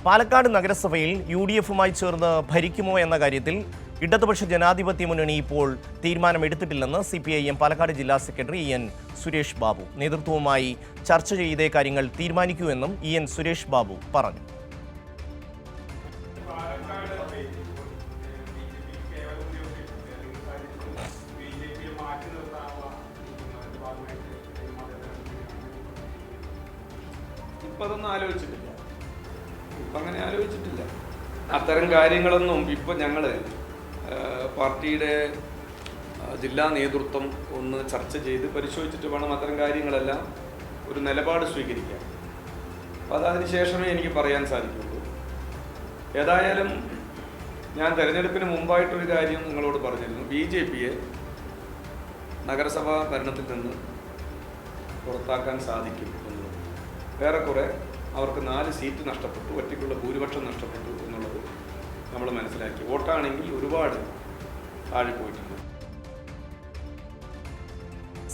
പാലക്കാട് നഗരസഭയിൽ യുഡിഎഫുമായി ചേർന്ന് ഭരിക്കുമോ എന്ന കാര്യത്തിൽ ഇടതുപക്ഷ ജനാധിപത്യ മുന്നണി ഇപ്പോൾ തീരുമാനമെടുത്തിട്ടില്ലെന്ന് സിപിഐഎം പാലക്കാട് ജില്ലാ സെക്രട്ടറി എൻ സുരേഷ് ബാബു. നേതൃത്വവുമായി ചർച്ച ചെയ്തേ കാര്യങ്ങൾ തീരുമാനിക്കൂ എന്നും എൻ സുരേഷ് ബാബു പറഞ്ഞു. ഇപ്പം അതൊന്നും ആലോചിച്ചിട്ടില്ല. ഇപ്പം അങ്ങനെ ആലോചിച്ചിട്ടില്ല. അത്തരം കാര്യങ്ങളൊന്നും ഇപ്പം ഞങ്ങൾ പാർട്ടിയുടെ ജില്ലാ നേതൃത്വം ഒന്ന് ചർച്ച ചെയ്ത് പരിശോധിച്ചിട്ട് വേണം അത്തരം കാര്യങ്ങളെല്ലാം ഒരു നിലപാട് സ്വീകരിക്കാൻ. അപ്പോൾ അതിന് ശേഷമേ എനിക്ക് പറയാൻ സാധിക്കുള്ളൂ. ഏതായാലും ഞാൻ തെരഞ്ഞെടുപ്പിന് മുമ്പായിട്ടൊരു കാര്യം നിങ്ങളോട് പറഞ്ഞിരുന്നു. BJPയെ നഗരസഭാ ഭരണത്തിൽ നിന്ന് പുറത്താക്കാൻ സാധിക്കും എന്നുള്ളത്. ഏറെക്കുറെ അവർക്ക് 4 സീറ്റ് നഷ്ടപ്പെട്ടു, ഒറ്റയ്ക്കുള്ള ഭൂരിപക്ഷം നഷ്ടപ്പെട്ടു എന്നുള്ളത് നമ്മൾ മനസ്സിലാക്കി. വോട്ടാണെങ്കിൽ ഒരുപാട് താഴെ പോയിട്ടുണ്ട്.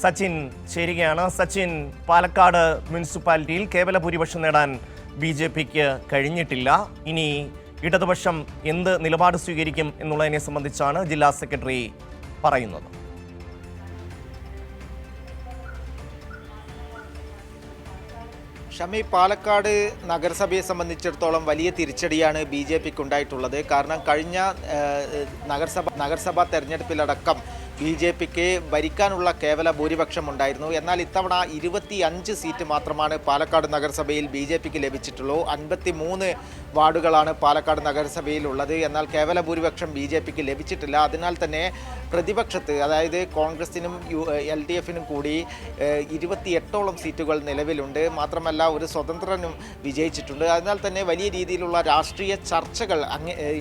സച്ചിൻ ചേരുകയാണ്. സച്ചിൻ, പാലക്കാട് മുനിസിപ്പാലിറ്റിയിൽ കേവല ഭൂരിപക്ഷം നേടാൻ BJPക്ക് കഴിഞ്ഞിട്ടില്ല. ഇനി ഇടതുപക്ഷം എന്ത് നിലപാട് സ്വീകരിക്കും എന്നുള്ളതിനെ സംബന്ധിച്ചാണ് ജില്ലാ സെക്രട്ടറി പറയുന്നത്. ഷമി, പാലക്കാട് നഗരസഭയെ സംബന്ധിച്ചിടത്തോളം വലിയ തിരിച്ചടിയാണ് BJPക്ക് ഉണ്ടായിട്ടുള്ളത്. കാരണം കഴിഞ്ഞ നഗരസഭാ തെരഞ്ഞെടുപ്പിലടക്കം BJPക്ക് ഭരിക്കാനുള്ള കേവല ഭൂരിപക്ഷം ഉണ്ടായിരുന്നു. എന്നാൽ ഇത്തവണ 25 സീറ്റ് മാത്രമാണ് പാലക്കാട് നഗരസഭയിൽ BJPക്ക് ലഭിച്ചിട്ടുള്ളൂ. 53 വാർഡുകളാണ് പാലക്കാട് നഗരസഭയിൽ ഉള്ളത്. എന്നാൽ കേവല ഭൂരിപക്ഷം BJPക്ക് ലഭിച്ചിട്ടില്ല. അതിനാൽ തന്നെ പ്രതിപക്ഷത്ത്, അതായത് കോൺഗ്രസിനും LDFനും കൂടി 28ഓളം സീറ്റുകൾ നിലവിലുണ്ട്. മാത്രമല്ല ഒരു സ്വതന്ത്രനും വിജയിച്ചിട്ടുണ്ട്. അതിനാൽ തന്നെ വലിയ രീതിയിലുള്ള രാഷ്ട്രീയ ചർച്ചകൾ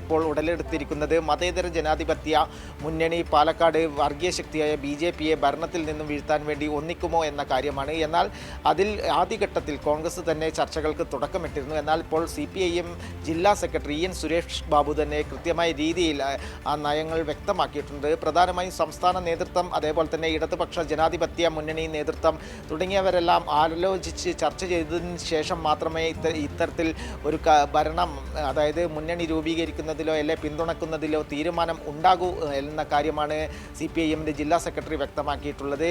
ഇപ്പോൾ ഉടലെടുത്തിരിക്കുന്നത് മതേതര ജനാധിപത്യ മുന്നണി പാലക്കാട് വർഗീയ ശക്തിയായ BJPയെ ഭരണത്തിൽ നിന്നും വീഴ്ത്താൻ വേണ്ടി ഒന്നിക്കുമോ എന്ന കാര്യമാണ്. എന്നാൽ അതിൽ ആദ്യഘട്ടത്തിൽ കോൺഗ്രസ് തന്നെ ചർച്ചകൾക്ക് തുടക്കമിട്ടിരുന്നു. എന്നാൽ ഇപ്പോൾ CPIM ജില്ലാ സെക്രട്ടറി എൻ സുരേഷ് ബാബു തന്നെ കൃത്യമായ രീതിയിൽ ആ നയങ്ങൾ വ്യക്തമാക്കിയിട്ടുണ്ട്. പ്രധാനമായും സംസ്ഥാന നേതൃത്വം, അതേപോലെ തന്നെ ഇടതുപക്ഷ ജനാധിപത്യ മുന്നണി നേതൃത്വം തുടങ്ങിയവരെല്ലാം ആലോചിച്ച് ചർച്ച ചെയ്തതിന് ശേഷം മാത്രമേ ഇത്തരത്തിൽ ഒരു ഭരണം, അതായത് മുന്നണി രൂപീകരിക്കുന്നതിലോ അല്ലെ പിന്തുണക്കുന്നതിലോ തീരുമാനം ഉണ്ടാകൂ എന്ന കാര്യമാണ് CPIMന്റെ ജില്ലാ സെക്രട്ടറി വ്യക്തമാക്കിയിട്ടുള്ളത്.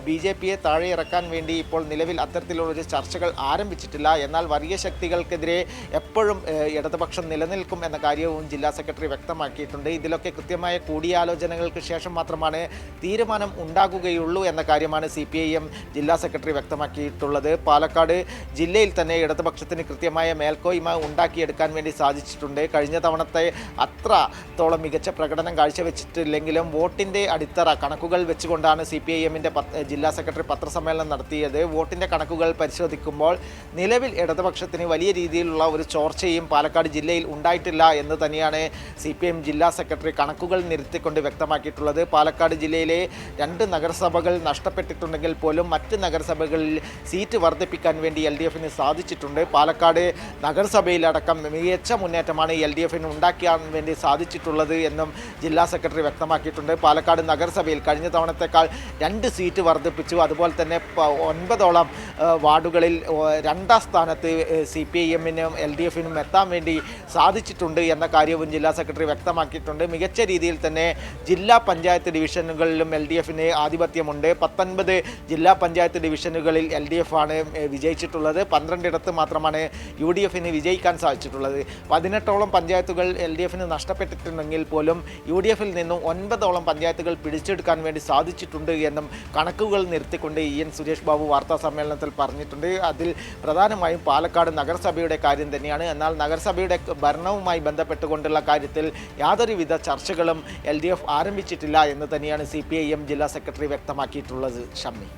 BJPയെ താഴെ ഇറക്കാൻ വേണ്ടി ഇപ്പോൾ നിലവിൽ അത്തരത്തിലുള്ളൊരു ചർച്ചകൾ ആരംഭിച്ചിട്ടില്ല. എന്നാൽ വർഗീയ ശക്തികൾക്കെതിരെ എപ്പോഴും ഇടതുപക്ഷം നിലനിൽക്കും എന്ന കാര്യവും ജില്ലാ സെക്രട്ടറി വ്യക്തമാക്കിയിട്ടുണ്ട്. ഇതിലൊക്കെ കൃത്യമായ കൂടിയാലോചനകൾക്ക് ശേഷം മാത്രമാണ് തീരുമാനം ഉണ്ടാകുകയുള്ളൂ എന്ന കാര്യമാണ് CPIM ജില്ലാ സെക്രട്ടറി വ്യക്തമാക്കിയിട്ടുള്ളത്. പാലക്കാട് ജില്ലയിൽ തന്നെ ഇടതുപക്ഷത്തിന് കൃത്യമായ മേൽക്കോയ്മ ഉണ്ടാക്കിയെടുക്കാൻ വേണ്ടി സാധിച്ചിട്ടുണ്ട്. കഴിഞ്ഞ തവണത്തെ അത്രത്തോളം മികച്ച പ്രകടനം കാഴ്ചവെച്ചിട്ടില്ലെങ്കിലും വോട്ടിൻ്റെ അടിത്തറ കണക്കുകൾ വെച്ചുകൊണ്ടാണ് CPIMന്റെ ജില്ലാ സെക്രട്ടറി പത്രസമ്മേളനം നടത്തിയത്. വോട്ടിൻ്റെ കണക്കുകൾ പരിശോധിക്കുമ്പോൾ നിലവിൽ ഇടതുപക്ഷത്തിന് വലിയ രീതിയിലുള്ള ഒരു ചോർച്ചയും പാലക്കാട് ജില്ലയിൽ ഉണ്ടായിട്ടില്ല എന്ന് തന്നെയാണ് CPIM ജില്ലാ സെക്രട്ടറി കണക്കുകൾ നിരത്തിക്കൊണ്ട് വ്യക്തമാക്കിയിട്ടുള്ളത്. പാലക്കാട് ജില്ലയിലെ 2 നഗരസഭകൾ നഷ്ടപ്പെട്ടിട്ടുണ്ടെങ്കിൽ പോലും മറ്റ് നഗരസഭകളിൽ സീറ്റ് വർദ്ധിപ്പിക്കാൻ വേണ്ടി LDFന് സാധിച്ചിട്ടുണ്ട്. പാലക്കാട് നഗരസഭയിലടക്കം മികച്ച മുന്നേറ്റമാണ് LDFന് ഉണ്ടാക്കാൻ വേണ്ടി സാധിച്ചിട്ടുള്ളത് എന്നും ജില്ലാ സെക്രട്ടറി വ്യക്തമാക്കിയിട്ടുണ്ട്. പാലക്കാട് നഗരസഭയിൽ കഴിഞ്ഞ തവണത്തേക്കാൾ 2 സീറ്റ് വർദ്ധിപ്പിച്ചു. അതുപോലെ തന്നെ 9ഓളം വാർഡുകളിൽ 2ാം സ്ഥാനത്ത് CPIMനും LDFനും എത്താൻ വേണ്ടി സാധിച്ചിട്ടുണ്ട് എന്ന കാര്യവും ജില്ലാ സെക്രട്ടറി വ്യക്തമാക്കിയിട്ടുണ്ട്. മികച്ച രീതിയിൽ തന്നെ ജില്ലാ പഞ്ചായത്ത് ഡിവിഷനുകളിലും LDFന് ആധിപത്യമുണ്ട്. 19 ജില്ലാ പഞ്ചായത്ത് ഡിവിഷനുകളിൽ LDF ആണ് വിജയിച്ചിട്ടുള്ളത്. 12ഇടത്ത് മാത്രമാണ് UDFന് വിജയിക്കാൻ സാധിച്ചിട്ടുള്ളത്. 18ഓളം പഞ്ചായത്തുകൾ LDFന് നഷ്ടപ്പെട്ടിട്ടുണ്ടെങ്കിൽ പോലും UDFിൽ നിന്നും 9ഓളം പഞ്ചായത്തുകൾ പിടിച്ചെടുക്കാൻ വേണ്ടി സാധിച്ചിട്ടുണ്ട് എന്നും കണക്കുകൾ നിർത്തിക്കൊണ്ട് എൻ സുരേഷ് ബാബു വാർത്താ സമ്മേളനത്തിൽ പറഞ്ഞിട്ടുണ്ട്. അതിൽ പ്രധാനമായും പാലക്കാട് നഗരസഭയുടെ കാര്യം തന്നെയാണ്. എന്നാൽ നഗരസഭയുടെ ഭരണവുമായി ബന്ധപ്പെട്ടുകൊണ്ടുള്ള കാര്യത്തിൽ യാതൊരുവിധ ചർച്ചകളും LDF ആരംഭിച്ചിട്ടില്ല എന്ന് തന്നെയാണ് CPIM ജില്ലാ സെക്രട്ടറി വ്യക്തമാക്കിയിട്ടുള്ളത്. ഷമ്മി.